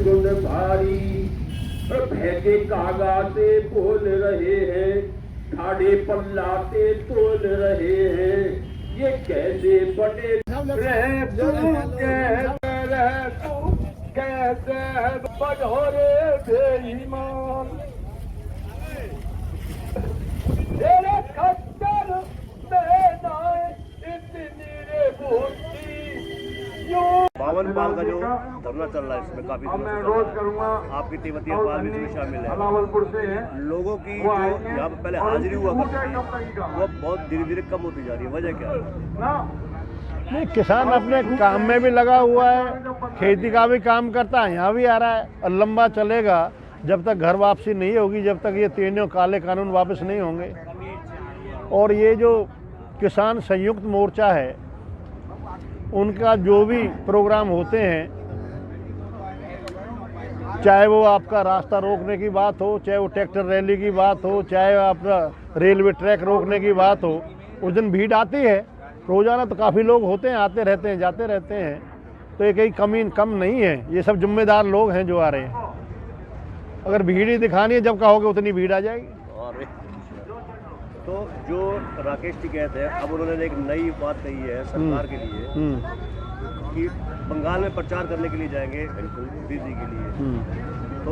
भारी भैंसे कागा से बोल रहे हैं, ठाड़े पल्ला से तोल रहे हैं, ये कैसे बने रहे तू कैसे बड़ोरे बेईमान तेरे खच्चर में नाए इतनी रे बूटी 52 पाल का जो धरना चल रहा है इसमें काफी रोज करूंगा। आपकी तिब्बती पाल भी इसमें शामिल है। लोगों की जो यहाँ पर पहले हाजिरी हुआ करती थी वो बहुत धीरे धीरे कम होती जा रही है, वजह क्या है? नहीं, किसान अपने काम में भी लगा हुआ है, खेती का भी काम करता है, यहाँ भी आ रहा है और लंबा चलेगा जब तक घर वापसी नहीं होगी, जब तक ये तीनों काले कानून वापस नहीं होंगे। और ये जो किसान संयुक्त मोर्चा है उनका जो भी प्रोग्राम होते हैं, चाहे वो आपका रास्ता रोकने की बात हो, चाहे वो ट्रैक्टर रैली की बात हो, चाहे आपका रेलवे ट्रैक रोकने की बात हो, उस दिन भीड़ आती है। रोज़ाना तो काफ़ी लोग होते हैं, आते रहते हैं, जाते रहते हैं, तो ये कहीं कम नहीं है। ये सब जिम्मेदार लोग हैं जो आ रहे हैं। अगर भीड़ ही दिखानी है, जब कहोगे उतनी भीड़ आ जाएगी। और तो जो राकेश टिकैत है, अब उन्होंने एक नई बात कही है सरकार के लिए कि बंगाल में प्रचार करने के लिए जाएंगे दीदी के लिए। तो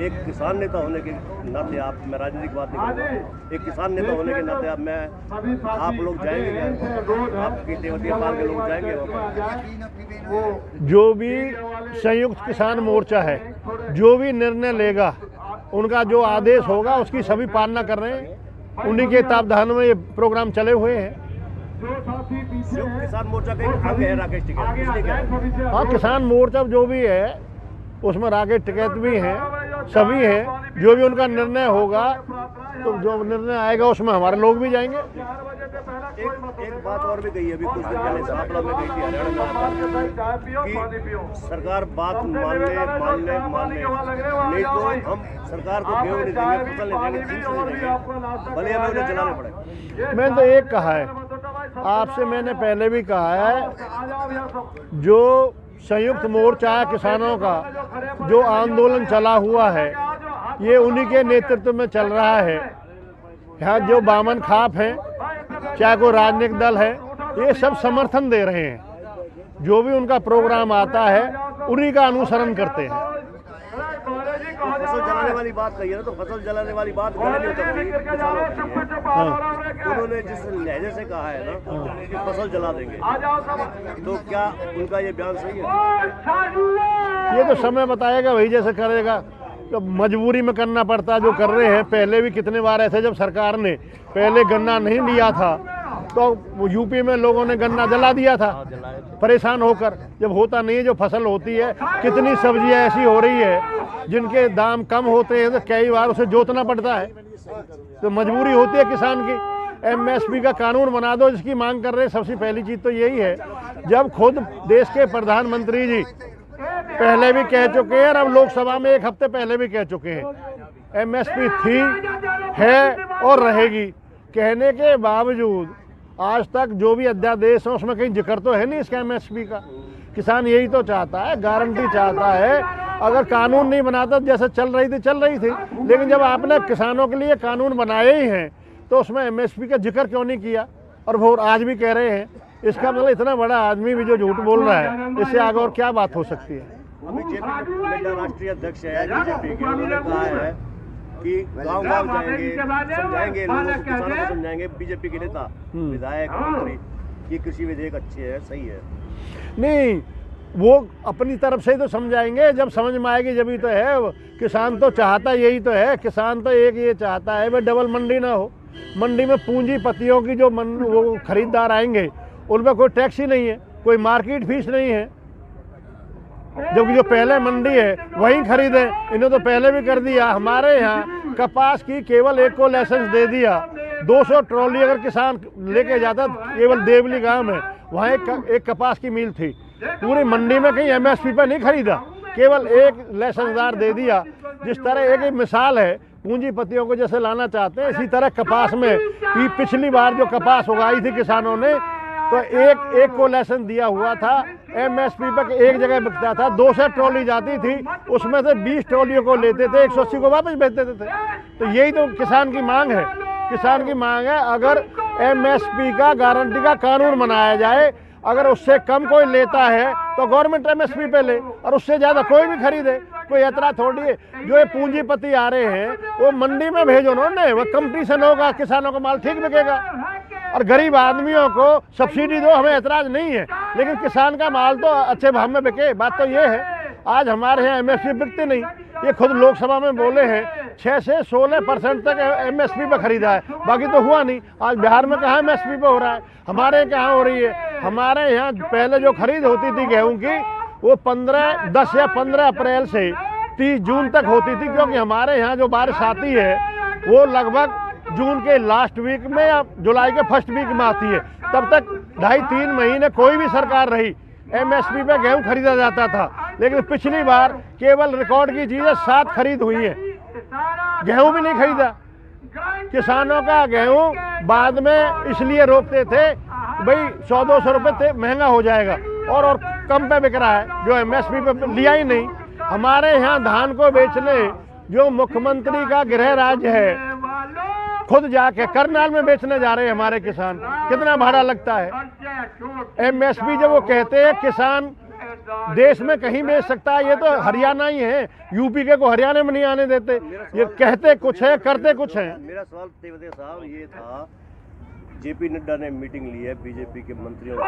एक किसान नेता होने के नाते मैं राजनीतिक बात नहीं करूँगा, एक किसान नेता होने के नाते आप लोग जाएंगे क्या? आपकी तिब्बती पाल के लोग जाएंगे वहाँ? जो भी संयुक्त किसान मोर्चा है, जो भी निर्णय लेगा, उनका जो आदेश होगा उसकी सभी पालना कर रहे हैं। उन्हीं के तत्वाधान में ये प्रोग्राम चले हुए हैं। किसान मोर्चा का अंग है राकेश टिकैत। हाँ, किसान मोर्चा जो भी है उसमें राकेश टिकैत भी हैं, सभी हैं। जो भी उनका निर्णय होगा, तो जो निर्णय आएगा उसमें हमारे लोग भी जाएंगे। एक बात और भी कही है, अभी कुछ दिन पहले सापड़ा में गई थी हरियाणा कि सरकार बात मान ले नहीं तो हम सरकार को गेहूं नहीं देंगे, फसल नहीं देंगे, चीज नहीं देंगे, भले हमें उन्हें जलाने पड़े। मैंने तो एक कहा है, आपसे मैंने पहले भी कहा है, जो संयुक्त मोर्चा है किसानों का, जो आंदोलन चला हुआ है, ये उन्हीं के नेतृत्व में चल रहा है। यहाँ जो बामन खाप हैं, चाहे कोई राजनीतिक दल है, ये सब समर्थन दे रहे हैं। जो भी उनका प्रोग्राम आता है उन्हीं का अनुसरण करते हैं। फसल जलाने वाली बात कही है ना, तो फसल जलाने वाली बात नहीं उन्होंने जिस लहजे से कहा है ना कि फसल जला देंगे, तो क्या उनका ये बयान सही है? ये तो समय बताएगा, वही जैसे करेगा। तो मजबूरी में करना पड़ता है जो कर रहे हैं। पहले भी कितने बार ऐसे जब सरकार ने पहले गन्ना नहीं लिया था तो यूपी में लोगों ने गन्ना जला दिया था परेशान होकर। जब होता नहीं है, जो फसल होती है, कितनी सब्जियां ऐसी हो रही है जिनके दाम कम होते हैं, तो कई बार उसे जोतना पड़ता है। तो मजबूरी होती है किसान की। एमएसपी का कानून बना दो, जिसकी मांग कर रहे हैं। सबसे पहली चीज़ तो यही है, जब खुद देश के प्रधानमंत्री जी पहले भी कह चुके हैं और अब लोकसभा में 1 हफ्ते पहले भी कह चुके हैं, एमएसपी थी, है और रहेगी। कहने के बावजूद आज तक जो भी अध्यादेश है उसमें कहीं जिक्र तो है नहीं इसका एमएसपी का। किसान यही तो चाहता है, गारंटी चाहता है। अगर कानून नहीं बनाता, जैसे चल रही थी, लेकिन जब आपने किसानों के लिए कानून बनाए ही हैं तो उसमें एमएसपी का जिक्र क्यों नहीं किया? और वो आज भी कह रहे हैं। इसका मतलब इतना बड़ा आदमी भी जो झूठ बोल रहा है, इससे आगे और क्या बात हो सकती है? बीजेपी राष्ट्रीय अध्यक्ष है बीजेपी के, उन्होंने कहा है कि गांव-गांव जाएंगे, समझाएंगे लोगों को, किसानों को समझाएंगे। बीजेपी के नेता, विधायक, मंत्री, ये कृषि विधेयक अच्छे है, सही है। नहीं, वो अपनी तरफ से तो समझाएंगे, जब समझ में आएगी जब ही तो है। किसान तो चाहता यही तो है। किसान तो एक ये चाहता है भाई डबल मंडी ना हो। मंडी में पूंजीपतियों की जो वो खरीदार आएंगे उनमें कोई टैक्स ही नहीं है, कोई मार्केट फीस नहीं है। जबकि जो पहले मंडी है वही खरीदें। इन्होंने तो पहले भी कर दिया। हमारे यहाँ कपास की केवल एक को लाइसेंस दे दिया। 200 ट्रॉली अगर किसान लेके जाता, केवल देवली गांव में वहाँ एक कपास की मिल थी। पूरी मंडी में कहीं एमएसपी पर नहीं खरीदा, केवल एक लाइसेंसदार दे दिया। जिस तरह एक मिसाल है, पूंजीपतियों को जैसे लाना चाहते हैं, इसी तरह कपास में पिछली बार जो कपास उगाई थी किसानों ने, तो एक को लेसन दिया हुआ था, एमएसपी पर एक जगह बिकता था, 200 ट्रॉली जाती थी, उसमें से 20 ट्रॉलियों को लेते थे, 180 को वापस बेच देते थे। तो यही तो किसान की मांग है। किसान की मांग है अगर एमएसपी का गारंटी का कानून बनाया जाए, अगर उससे कम कोई लेता है तो गवर्नमेंट एमएसपी पे ले और उससे ज़्यादा कोई भी खरीदे, कोई ऐतराज थोड़ी है। जो ये पूंजीपति आ रहे हैं वो मंडी में भेजो उन्होंने, वो कंपटीशन होगा, किसानों का माल ठीक बिकेगा और गरीब आदमियों को सब्सिडी दो, हमें ऐतराज नहीं है, लेकिन किसान का माल तो अच्छे भाव में बिके। बात तो ये है आज हमारे यहाँ एमएसपी बिकते नहीं, ये खुद लोकसभा में बोले हैं 6 से 16% तक एमएसपी पे खरीदा है, बाकी तो हुआ नहीं। आज बिहार में कहाँ एमएसपी पे हो रहा है, हमारे यहाँ कहाँ हो रही है। हमारे यहाँ पहले जो खरीद होती थी गेहूं की वो 10 या 15 अप्रैल से 30 जून तक होती थी, क्योंकि हमारे यहाँ जो बारिश आती है वो लगभग जून के लास्ट वीक में या जुलाई के फर्स्ट वीक में आती है। तब तक 2.5-3 महीने कोई भी सरकार रही एमएसपी पे गेहूं खरीदा जाता था, लेकिन पिछली बार केवल रिकॉर्ड की चीजें 7 खरीद हुई है, गेहूं भी नहीं खरीदा। किसानों का गेहूं बाद में इसलिए रोकते थे भाई 100-200 रुपये महंगा हो जाएगा और कम पे बिक रहा है, जो एमएसपी पे लिया ही नहीं। हमारे यहाँ धान को बेचने जो मुख्यमंत्री का गृह राज्य है खुद जाके करनाल में बेचने जा रहे हैं हमारे किसान, कितना भाड़ा लगता है। एमएसपी जब वो कहते हैं किसान देश में कहीं बेच सकता है, ये तो हरियाणा ही है, यूपी के को हरियाणा में नहीं आने देते। ये कहते कुछ है करते कुछ है। मेरा सवाल तेवदे साहब ये था, जेपी नड्डा ने मीटिंग ली है बीजेपी के मंत्रियों की,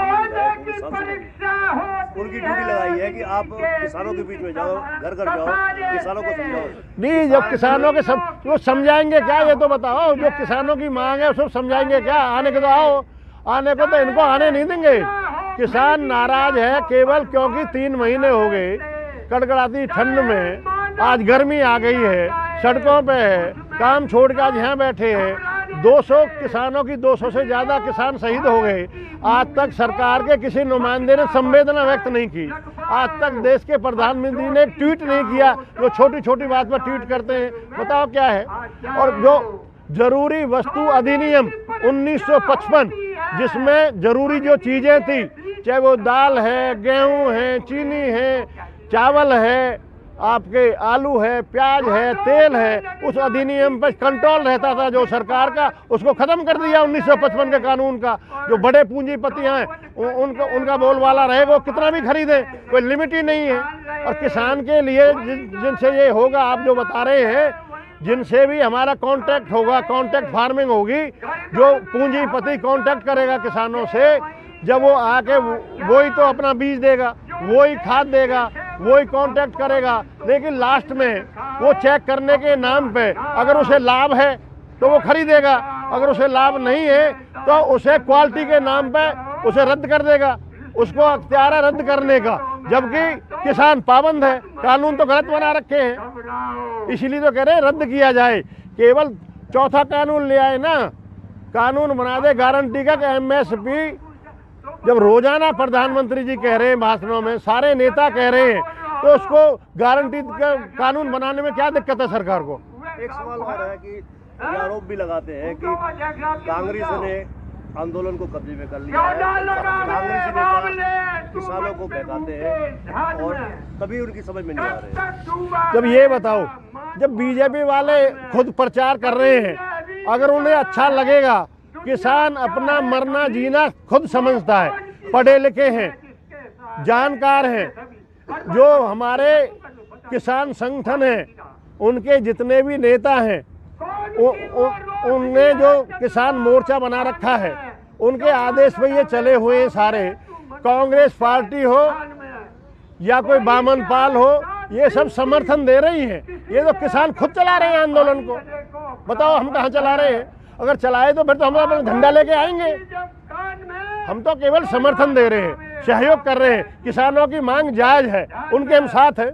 उनकी ड्यूटी लगाई है कि आप किसानों के बीच में जाओ, घर घर जाओ, किसानों को समझाओ। नहीं, जब किसानों के वो समझाएंगे क्या, ये तो बताओ। जो किसानों की मांग है उसको समझाएंगे क्या? आने के तो आओ, आने को तो इनको आने नहीं देंगे। किसान नाराज है केवल क्योंकि 3 महीने हो गए कड़कड़ाती ठंड में, आज गर्मी आ गई है, सड़कों पे है, काम छोड़ के आज यहाँ बैठे हैं। 200 किसानों की 200 से ज़्यादा किसान शहीद हो गए। आज तक सरकार के किसी नुमाइंदे ने संवेदना व्यक्त नहीं की। आज तक देश के प्रधानमंत्री ने एक ट्वीट नहीं किया, जो छोटी छोटी बात पर ट्वीट करते हैं। बताओ क्या है। और जो जरूरी वस्तु अधिनियम 1955 जिसमें जरूरी जो चीज़ें थी, चाहे वो दाल है, गेहूं है, चीनी है, चावल है, आपके आलू है, प्याज है, तेल है, उस अधिनियम पर कंट्रोल रहता था जो सरकार का, उसको खत्म कर दिया 1955 के कानून का। जो बड़े पूंजीपति हैं उनका बोलबाला रहेगा, वो कितना भी खरीदें, कोई लिमिट ही नहीं है। और किसान के लिए जिनसे ये होगा, आप जो बता रहे हैं, जिनसे भी हमारा कॉन्ट्रैक्ट होगा, कॉन्ट्रैक्ट फार्मिंग होगी, जो पूंजीपति कॉन्ट्रैक्ट करेगा किसानों से, जब वो आके वही तो अपना बीज देगा, वही खाद देगा, वही कॉन्ट्रैक्ट करेगा, लेकिन लास्ट में वो चेक करने के नाम पे अगर उसे लाभ है तो वो खरीदेगा, अगर उसे लाभ नहीं है तो उसे क्वालिटी के नाम पे उसे रद्द कर देगा, उसको अख्तियार है रद्द करने का। जबकि किसान पाबंद है, कानून तो गलत बना रखे हैं, इसलिए तो कह रहे हैं रद्द किया जाए। केवल चौथा कानून ले आए ना, कानून बना दे गारंटी का कि एमएसपी। जब रोजाना प्रधानमंत्री जी कह रहे हैं भाषणों में, सारे नेता कह रहे हैं, तो उसको गारंटी का कानून बनाने में क्या दिक्कत है सरकार को? एक सवाल और है कि ये आरोप भी लगाते हैं कि कांग्रेस ने आंदोलन को कब्जे में कर लिया है, कांग्रेसी नेता किसानों को बहकाते हैं और तभी उनकी समझ में नहीं आ रहे। जब ये बताओ, जब बीजेपी वाले खुद प्रचार कर रहे हैं, अगर उन्हें अच्छा लगेगा, किसान अपना मरना जीना खुद समझता है, पढ़े लिखे हैं, जानकार हैं। जो हमारे किसान संगठन हैं, उनके जितने भी नेता हैं, उनने जो किसान मोर्चा बना रखा है, उनके आदेश पे ये चले हुए हैं सारे। कांग्रेस पार्टी हो या कोई बामन पाल हो, ये सब समर्थन दे रही है। ये तो किसान खुद चला रहे हैं आंदोलन को। बताओ हम कहाँ चला रहे हैं? अगर चलाए तो फिर तो हम अपना झंडा लेके आएंगे। हम तो केवल समर्थन दे रहे हैं, सहयोग कर रहे हैं। किसानों की मांग जायज है, उनके हम साथ हैं।